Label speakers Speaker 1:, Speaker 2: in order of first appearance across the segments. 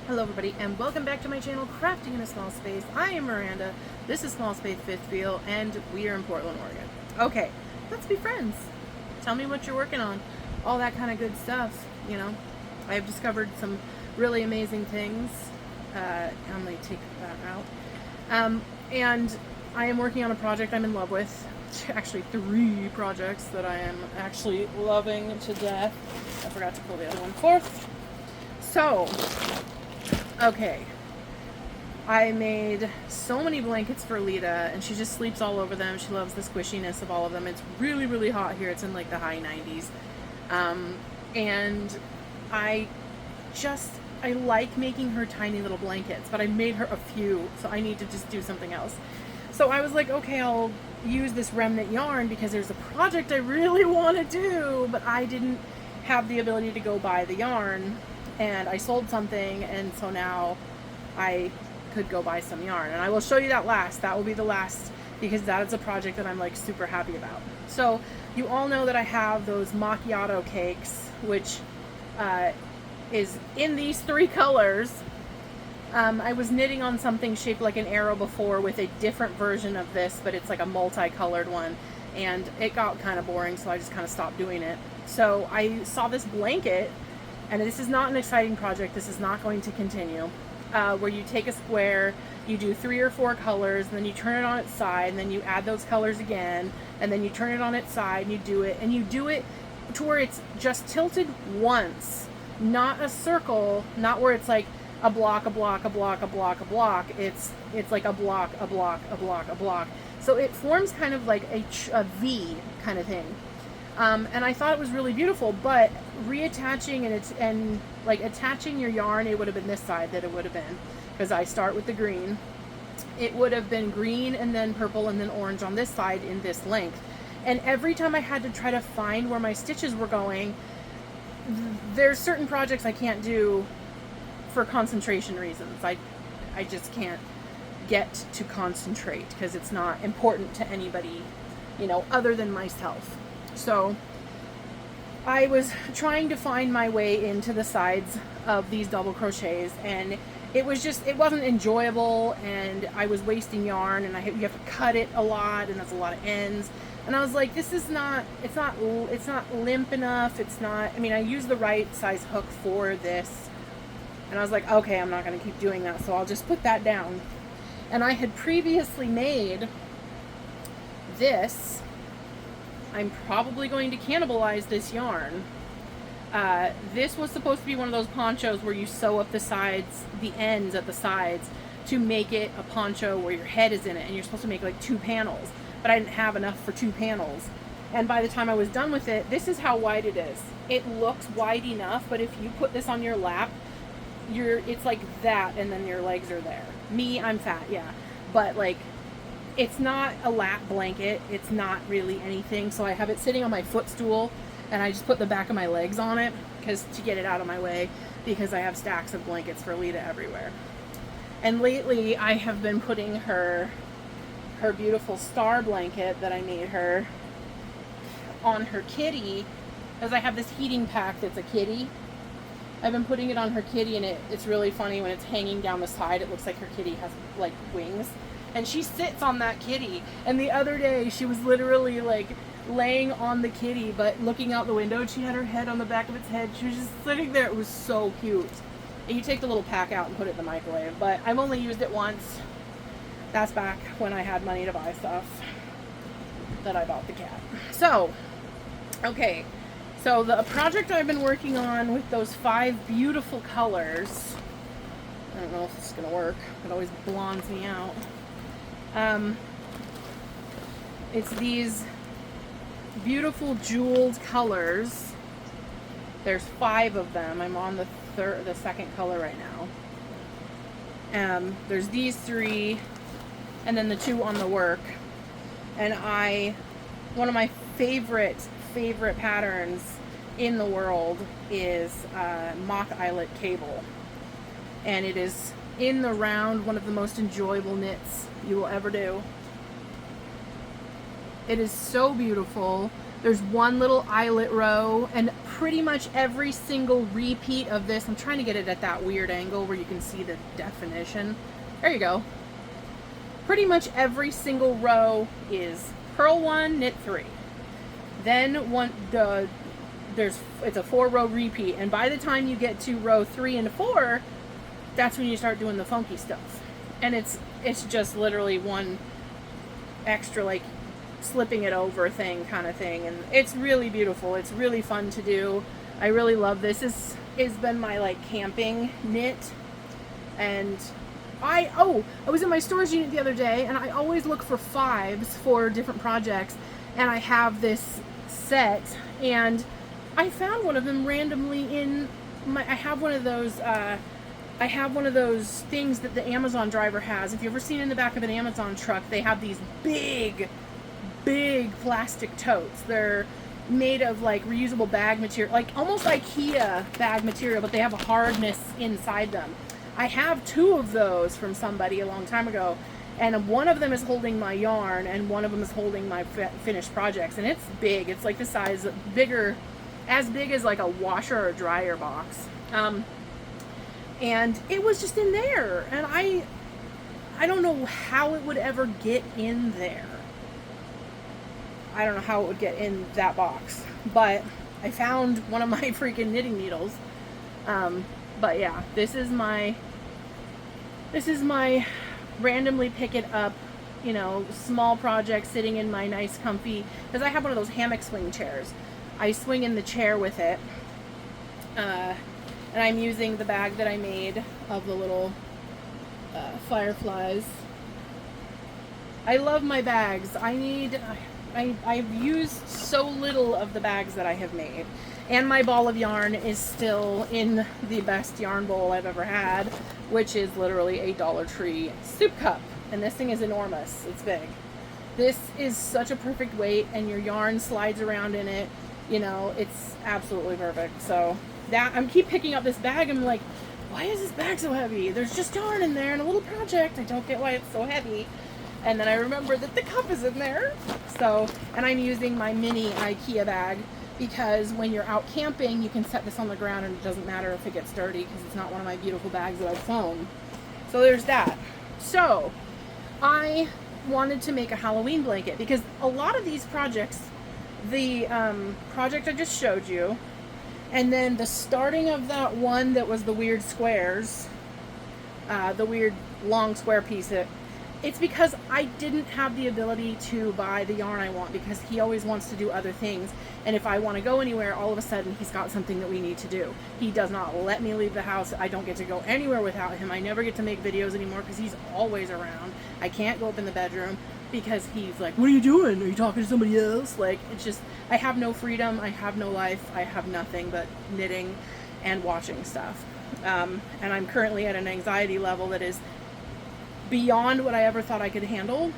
Speaker 1: Hello everybody and welcome back to my channel, Crafting in a Small Space. I am Miranda, this is Small Space Fifth Wheel, and we are in Portland, Oregon. Okay, let's be friends. Tell me what you're working on. All that kind of good stuff, you know. I have discovered some really amazing things. I'm going to take that out. And I am working on a project I'm in love with. Actually 3 projects that I am actually loving to death. I forgot to pull the other one forth. So, okay, I made so many blankets for Lita, and she just sleeps all over them. She loves the squishiness of all of them. It's really, really hot here. It's in like the high 90s. And I like making her tiny little blankets, but I made her a few, so I need to just do something else. So I was like, okay, I'll use this remnant yarn because there's a project I really want to do, but I didn't have the ability to go buy the yarn. And I sold something, and so now I could go buy some yarn. And I will show you that last. That will be the last, because that is a project that I'm like super happy about. So you all know that I have those macchiato cakes, which is in these 3 colors. I was knitting on something shaped like an arrow before with a different version of this, but it's like a multicolored one. And it got kind of boring, so I just kind of stopped doing it. So I saw this blanket. And this is not an exciting project, this is not going to continue, where you take a square, you do 3 or 4 colors, and then you turn it on its side, and then you add those colors again, and then you turn it on its side, and you do it to where it's just tilted once, not a circle, not where it's like a block, a block, a block, a block, a block. It's like a block, a block, a block, a block. So it forms kind of like a V kind of thing. And I thought it was really beautiful, but reattaching and like attaching your yarn, it would have been this side that it would have been, because I start with the green. It would have been green and then purple and then orange on this side in this length. And every time I had to try to find where my stitches were going, there's certain projects I can't do for concentration reasons. I just can't get to concentrate because it's not important to anybody, you know, other than myself. So I was trying to find my way into the sides of these double crochets, and it wasn't enjoyable, and I was wasting yarn, and you have to cut it a lot, and that's a lot of ends. And I was like, this is not, it's not limp enough. It's not, I mean, I used the right size hook for this, and I was like, okay, I'm not going to keep doing that, so I'll just put that down. And I had previously made this. I'm probably going to cannibalize this yarn. This was supposed to be one of those ponchos where you sew up the sides, the ends at the sides, to make it a poncho where your head is in it, and you're supposed to make like 2 panels, but I didn't have enough for 2 panels. And by the time I was done with it, this is how wide it is. It looks wide enough, but if you put this on your lap, it's like that, and then your legs are there. Me, I'm fat, yeah, but like, it's not a lap blanket. It's not really anything. So I have it sitting on my footstool, and I just put the back of my legs on it to get it out of my way, because I have stacks of blankets for Lita everywhere. And lately I have been putting her beautiful star blanket that I made her on her kitty, because I have this heating pack that's a kitty. I've been putting it on her kitty, and it's really funny when it's hanging down the side. It looks like her kitty has like wings. And she sits on that kitty. And the other day, she was literally like laying on the kitty, but looking out the window, and she had her head on the back of its head. She was just sitting there. It was so cute. And you take the little pack out and put it in the microwave. But I've only used it once. That's back when I had money to buy stuff that I bought the cat. So, okay. So the project I've been working on with those 5 beautiful colors, I don't know if it's going to work. It always blondes me out. It's these beautiful jeweled colors. There's 5 of them. I'm on the 2nd color right now. There's these 3, and then the 2 on the work. And one of my favorite patterns in the world is mock eyelet cable, and it is in the round one of the most enjoyable knits you will ever do. It is so beautiful. There's one little eyelet row, and pretty much every single repeat of this, I'm trying to get it at that weird angle where you can see the definition. There you go. Pretty much every single row is purl 1, knit 3. Then it's a 4-row repeat, and by the time you get to row 3 and 4, that's when you start doing the funky stuff. And it's just literally one extra, like, slipping it over thing kind of thing, and it's really beautiful. It's really fun to do. I really love this. This has been my, like, camping knit. And I was in my storage unit the other day, and I always look for 5s for different projects, and I have this set, and I found one of them randomly in my, I have one of those things that the Amazon driver has. If you've ever seen in the back of an Amazon truck, they have these big plastic totes. They're made of, like, reusable bag material, like almost IKEA bag material, but they have a hardness inside them. I have 2 of those from somebody a long time ago, and one of them is holding my yarn, and one of them is holding my finished projects, and it's big. It's like the size, as big as like a washer or dryer box. And it was just in there, and I don't know how it would ever get in there. I don't know how it would get in that box, but I found one of my freaking knitting needles. But yeah, this is my randomly pick it up, you know, small project sitting in my nice comfy, because I have one of those hammock swing chairs. I swing in the chair with it, and I'm using the bag that I made of the little fireflies. I love my bags. I've used so little of the bags that I have made. And my ball of yarn is still in the best yarn bowl I've ever had, which is literally a Dollar Tree soup cup. And this thing is enormous. It's big. This is such a perfect weight, and your yarn slides around in it. You know, it's absolutely perfect. So that, I'm keep picking up this bag. I'm like, why is this bag so heavy? There's just yarn in there and a little project. I don't get why it's so heavy. And then I remember that the cup is in there. So, and I'm using my mini IKEA bag, because when you're out camping, you can set this on the ground and it doesn't matter if it gets dirty, because it's not one of my beautiful bags that I've sewn. So there's that. So I wanted to make a Halloween blanket, because a lot of these projects, the project I just showed you, and then the starting of that one that was the weird squares, the weird long square piece, it's because I didn't have the ability to buy the yarn I want, because he always wants to do other things. And if I want to go anywhere, all of a sudden he's got something that we need to do. He does not let me leave the house. I don't get to go anywhere without him. I never get to make videos anymore because he's always around. I can't go up in the bedroom because he's like, what are you doing? Are you talking to somebody else? Like, it's just, I have no freedom. I have no life. I have nothing but knitting and watching stuff. And I'm currently at an anxiety level that is beyond what I ever thought I could handle.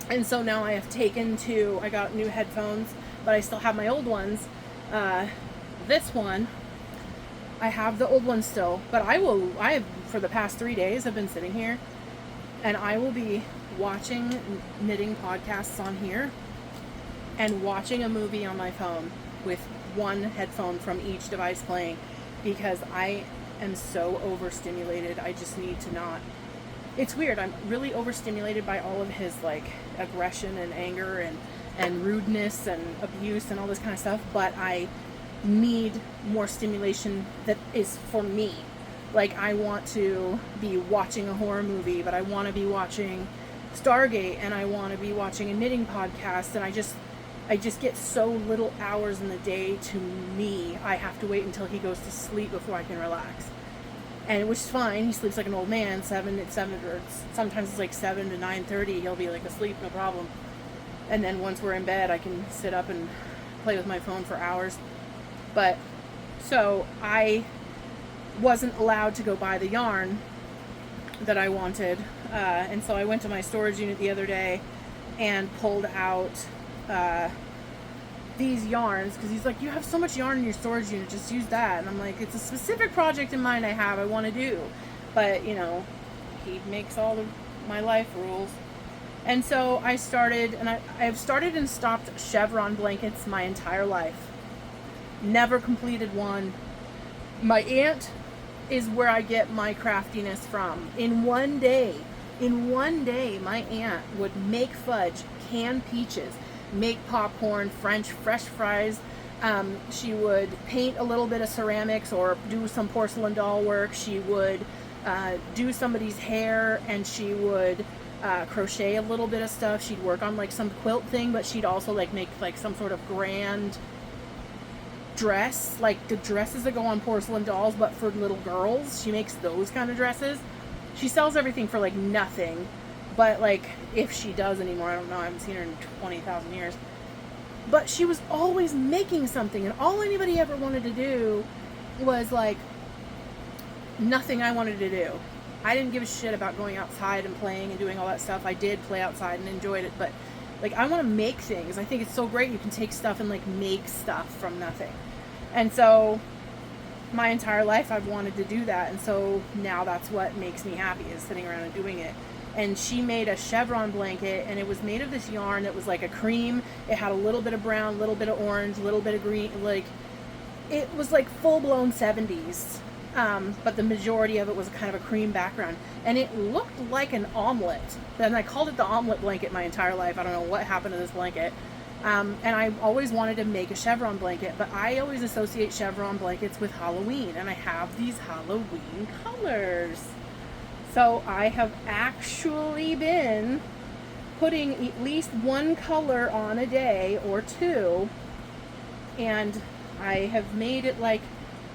Speaker 1: And so now I have I got new headphones, but I still have my old ones. This one, I have the old one still, but for the past 3 days, I've been sitting here, and I will be watching knitting podcasts on here and watching a movie on my phone with one headphone from each device playing, because I am so overstimulated. I just need to not. It's weird. I'm really overstimulated by all of his, like, aggression and anger and rudeness and abuse and all this kind of stuff, but I need more stimulation that is for me. Like, I want to be watching a horror movie, but I want to be watching Stargate, and I want to be watching a knitting podcast, and I just get so little hours in the day to me. I have to wait until he goes to sleep before I can relax. And which is fine. He sleeps like an old man, 7 or sometimes it's like 7 to 9:30. He'll be like asleep, no problem. And then once we're in bed, I can sit up and play with my phone for hours. But so I wasn't allowed to go buy the yarn that I wanted, and so I went to my storage unit the other day and pulled out these yarns, because he's like, you have so much yarn in your storage unit, just use that. And I'm like, it's a specific project in mind I want to do, but you know, he makes all of my life rules. And so I started, and I've started and stopped chevron blankets my entire life. Never completed one. My aunt is where I get my craftiness from. In one day, my aunt would make fudge, can peaches, make popcorn, fresh fries. She would paint a little bit of ceramics or do some porcelain doll work. She would do somebody's hair, and she would crochet a little bit of stuff. She'd work on like some quilt thing, but she'd also like make like some sort of grand dress, like the dresses that go on porcelain dolls, but for little girls. She makes those kind of dresses. She sells everything for like nothing, but like if she does anymore, I don't know. I haven't seen her in 20,000 years. But she was always making something, and all anybody ever wanted to do was like nothing I wanted to do. I didn't give a shit about going outside and playing and doing all that stuff. I did play outside and enjoyed it, but like I want to make things. I think it's so great you can take stuff and like make stuff from nothing. And so my entire life I've wanted to do that, and so now that's what makes me happy, is sitting around and doing it. And she made a chevron blanket, and it was made of this yarn that was like a cream. It had a little bit of brown, a little bit of orange, a little bit of green. Like it was like full-blown 70s, but the majority of it was kind of a cream background, and it looked like an omelet. And I called it the omelet blanket my entire life. I don't know what happened to this blanket. And I always wanted to make a chevron blanket, but I always associate chevron blankets with Halloween, and I have these Halloween colors. So I have actually been putting at least one color on a day or two, and I have made it like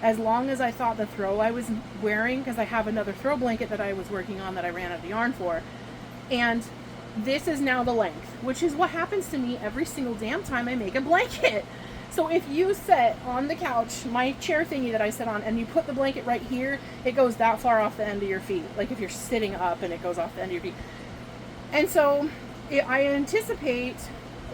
Speaker 1: as long as I thought the throw I was wearing, because I have another throw blanket that I was working on that I ran out of yarn for, and this is now the length, which is what happens to me every single damn time I make a blanket. So if you sit on the couch, my chair thingy that I sit on, and you put the blanket right here, it goes that far off the end of your feet. Like if you're sitting up and it goes off the end of your feet. And so I anticipate,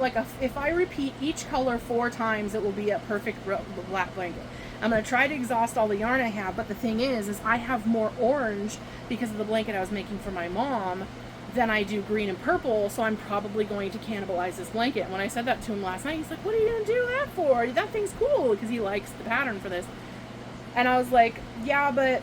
Speaker 1: like if I repeat each color 4 times, it will be a perfect black blanket. I'm going to try to exhaust all the yarn I have, but the thing is I have more orange because of the blanket I was making for my mom than I do green and purple, so I'm probably going to cannibalize this blanket. And when I said that to him last night, he's like, what are you going to do that for? That thing's cool, because he likes the pattern for this. And I was like, yeah, but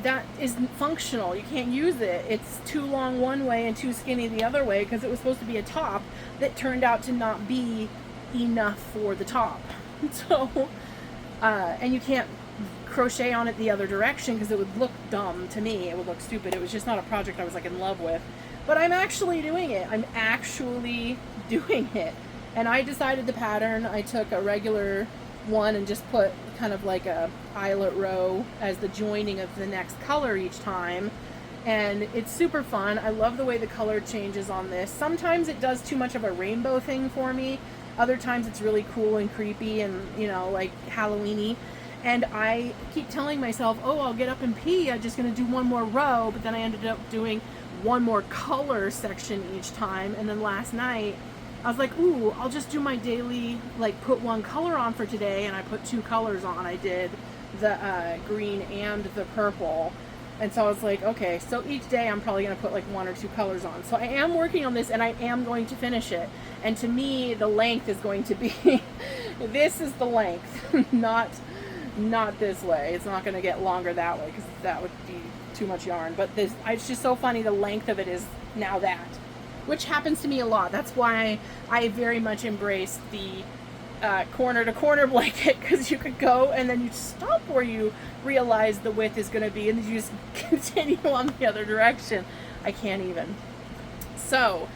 Speaker 1: that isn't functional. You can't use it. It's too long one way and too skinny the other way, because it was supposed to be a top that turned out to not be enough for the top. So, and you can't crochet on it the other direction because it would look dumb to me. It would look stupid. It was just not a project I was like in love with. But I'm actually doing it. I'm actually doing it. And I decided the pattern. I took a regular one and just put kind of like a eyelet row as the joining of the next color each time. And it's super fun. I love the way the color changes on this. Sometimes it does too much of a rainbow thing for me. Other times it's really cool and creepy and, you know, like Halloween-y. And I keep telling myself, oh, I'll get up and pee. I'm just going to do one more row. But then I ended up doing one more color section each time. And then last night, I was like, ooh, I'll just do my daily, like, put one color on for today. And I put 2 colors on. I did the green and the purple. And so I was like, okay, so each day I'm probably going to put like 1 or 2 colors on. So I am working on this, and I am going to finish it. And to me, the length is going to be, this is the length, not this way. It's not going to get longer that way because that would be too much yarn. But this, it's just so funny. The length of it is now that, which happens to me a lot. That's why I very much embrace the corner to corner blanket, because you could go and then you stop where you realize the width is going to be, and then you just continue on the other direction. I can't even. So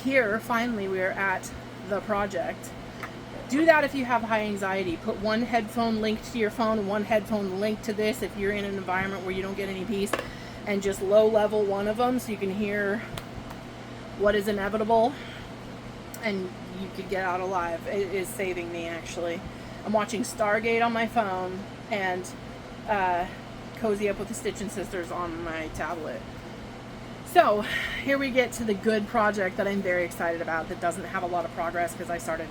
Speaker 1: here, finally, we're at the project. Do that if you have high anxiety. Put one headphone linked to your phone and one headphone linked to this if you're in an environment where you don't get any peace, and just low level one of them so you can hear what is inevitable and you could get out alive. It is saving me, actually. I'm watching Stargate on my phone and Cozy Up with the Stitchin' Sisters on my tablet. So here we get to the good project that I'm very excited about that doesn't have a lot of progress because I started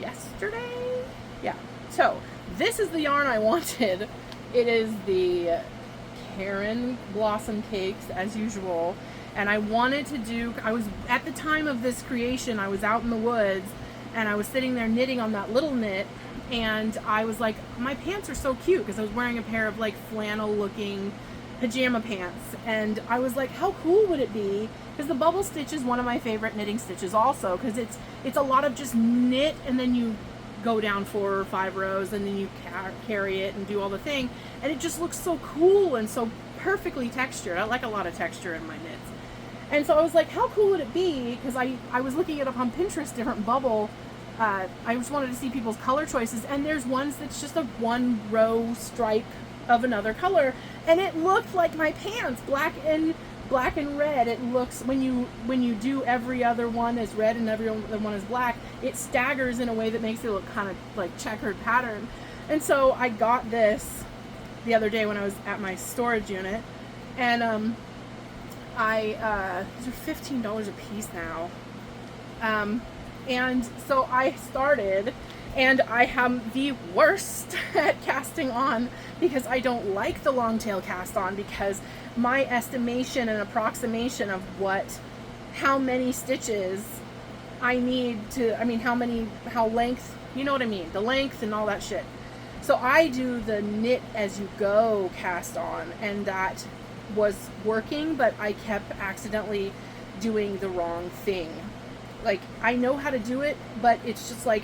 Speaker 1: yesterday. Yeah. So this is the yarn I wanted. It is the Karen Blossom Cakes, as usual. And I wanted to do, I was, at the time of this creation, I was out in the woods and I was sitting there knitting on that little knit, and I was like, my pants are so cute, because I was wearing a pair of like flannel looking pajama pants, and I was like, how cool would it be? Because the bubble stitch is one of my favorite knitting stitches also, because it's a lot of just knit, and then you go down 4 or 5 rows, and then you carry it and do all the thing, and it just looks so cool and so perfectly textured. I like a lot of texture in my knits. And so I was like, how cool would it be? Because I was looking it up on Pinterest, different bubble. I just wanted to see people's color choices, and there's ones that's just a 1 row stripe of another color, and it looked like my pants, black and red. It looks, when you do every other one as red and every other one is black, it staggers in a way that makes it look kind of like checkered pattern. And so I got this the other day when I was at my storage unit, and these are $15 a piece now. And so I started, and I am the worst at casting on, because I don't like the long tail cast on, because my estimation and approximation of how many stitches I need to, how length, you know what I mean, the length and all that shit. So I do the knit as you go cast on, and that was working, but I kept accidentally doing the wrong thing. Like, I know how to do it, but it's just like,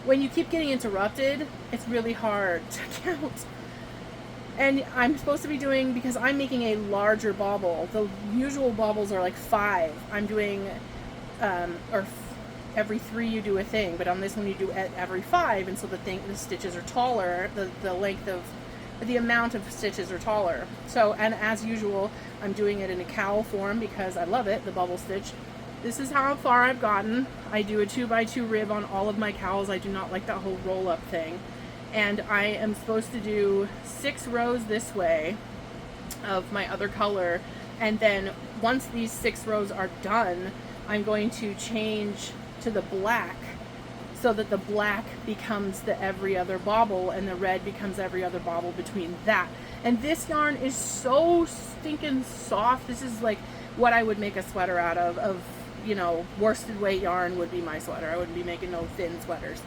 Speaker 1: when you keep getting interrupted, it's really hard to count. And I'm supposed to be doing, because I'm making a larger bauble. The usual baubles are like 5. I'm doing, every 3 you do a thing, but on this one you do every 5, and so the stitches are taller, the amount of stitches are taller. So, and as usual, I'm doing it in a cowl form because I love it, the bubble stitch. This is how far I've gotten. I do a 2x2 rib on all of my cowls. I do not like that whole roll up thing. And I am supposed to do 6 rows this way of my other color. And then once these 6 rows are done, I'm going to change to the black, so that the black becomes the every other bauble and the red becomes every other bauble between that. And this yarn is so stinking soft. This is like what I would make a sweater out of, you know, worsted weight yarn would be my sweater. I wouldn't be making no thin sweaters.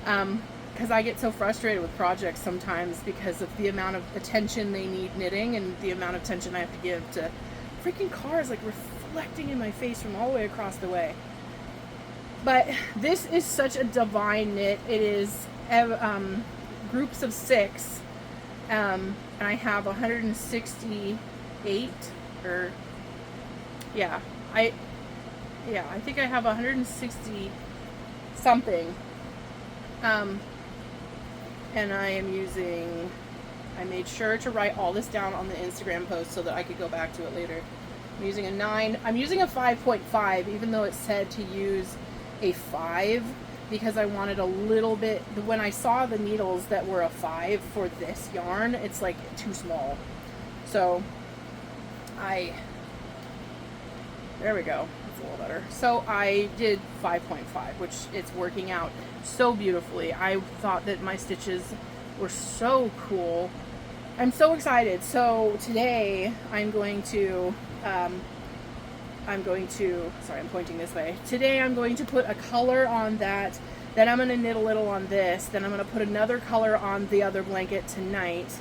Speaker 1: Because I get so frustrated with projects sometimes because of the amount of attention they need knitting, and the amount of attention I have to give to freaking cars like reflecting in my face from all the way across the way. But this is such a divine knit. It is groups of 6, and I have 168, or I think I have 160 something. And I made sure to write all this down on the Instagram post so that I could go back to it later. I'm using a 9. I'm using a 5.5, even though it said to use a 5, because I wanted a little bit, when I saw the needles that were a 5 for this yarn, it's like too small. So there we go. It's a little better. So I did 5.5, which it's working out so beautifully. I thought that my stitches were so cool. I'm so excited. So today I'm going to sorry, I'm pointing this way. Today I'm going to put a color on that, then I'm going to knit a little on this, then I'm going to put another color on the other blanket tonight,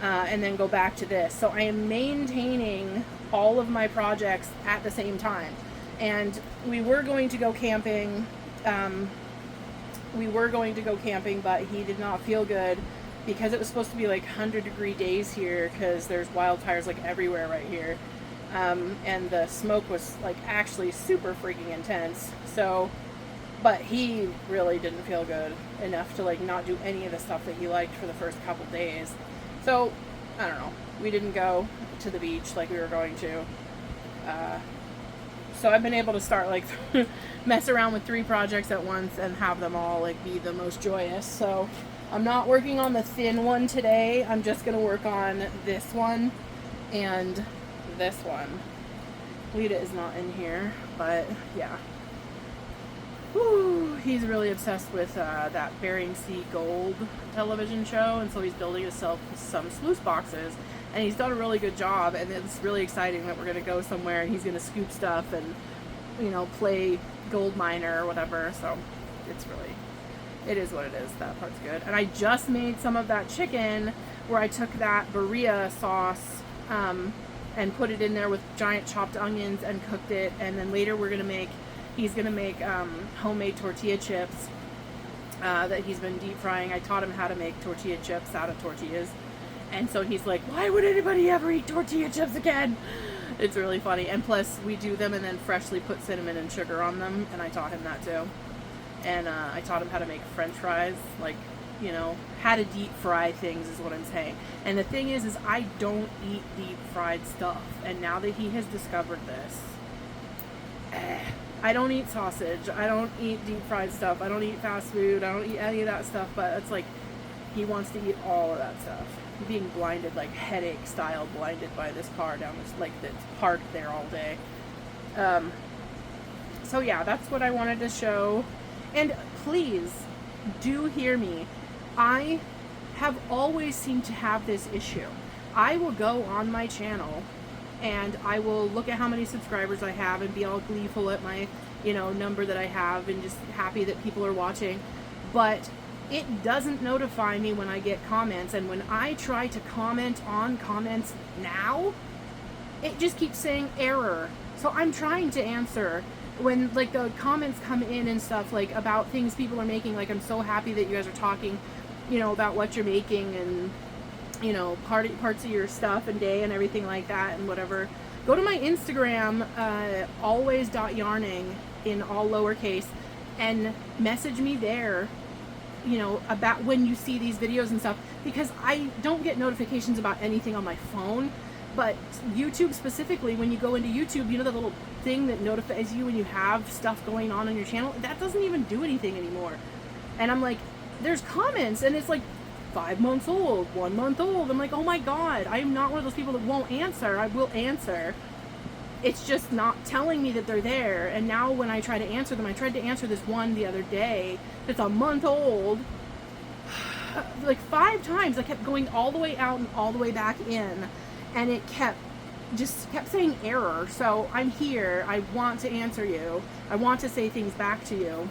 Speaker 1: and then go back to this. So I am maintaining all of my projects at the same time. And we were going to go camping, but he did not feel good, because it was supposed to be like 100-degree days here, because there's wildfires like everywhere right here. And the smoke was like actually super freaking intense. So, but he really didn't feel good enough to like not do any of the stuff that he liked for the first couple days. So, I don't know. We didn't go to the beach like we were going to. So I've been able to start like mess around with 3 projects at once and have them all like be the most joyous. So I'm not working on the thin one today. I'm just going to work on this one and this one. Lita is not in here, but yeah. Whew, he's really obsessed with that Bering Sea Gold television show, and so he's building himself some sluice boxes, and he's done a really good job, and it's really exciting that we're going to go somewhere and he's going to scoop stuff and, you know, play gold miner or whatever. So it's It is what it is. That part's good. And I just made some of that chicken where I took that burrito sauce and put it in there with giant chopped onions and cooked it. And then later he's gonna make homemade tortilla chips that he's been deep frying. I taught him how to make tortilla chips out of tortillas. And so he's like, why would anybody ever eat tortilla chips again? It's really funny. And plus we do them and then freshly put cinnamon and sugar on them. And I taught him that too. And I taught him how to make French fries, like, you know, how to deep fry things is what I'm saying. And the thing is I don't eat deep fried stuff. And now that he has discovered this, I don't eat sausage. I don't eat deep fried stuff. I don't eat fast food. I don't eat any of that stuff. But it's like he wants to eat all of that stuff. Being blinded, like headache style blinded by this car down this, like, that's parked there all day. So yeah, that's what I wanted to show. And please do hear me. I have always seemed to have this issue. I will go on my channel and I will look at how many subscribers I have and be all gleeful at my, you know, number that I have and just happy that people are watching. But it doesn't notify me when I get comments. And when I try to comment on comments now, it just keeps saying error. So I'm trying to answer when, like, the comments come in and stuff, like, about things people are making. Like, I'm so happy that you guys are talking, you know, about what you're making and, you know, parts of your stuff and day and everything like that and whatever. Go to my Instagram, always.yarning in all lowercase, and message me there, you know, about when you see these videos and stuff, because I don't get notifications about anything on my phone. But YouTube specifically, when you go into YouTube, you know, the little thing that notifies you when you have stuff going on your channel, that doesn't even do anything anymore. And I'm like, there's comments and it's like 5 months old, 1 month old. I'm like, oh my God, I am not one of those people that won't answer. I will answer. It's just not telling me that they're there. And now when I try to answer them, I tried to answer this one the other day that's a month old, like 5 times. I kept going all the way out and all the way back in. And it kept saying error. So I'm here. I want to answer you. I want to say things back to you.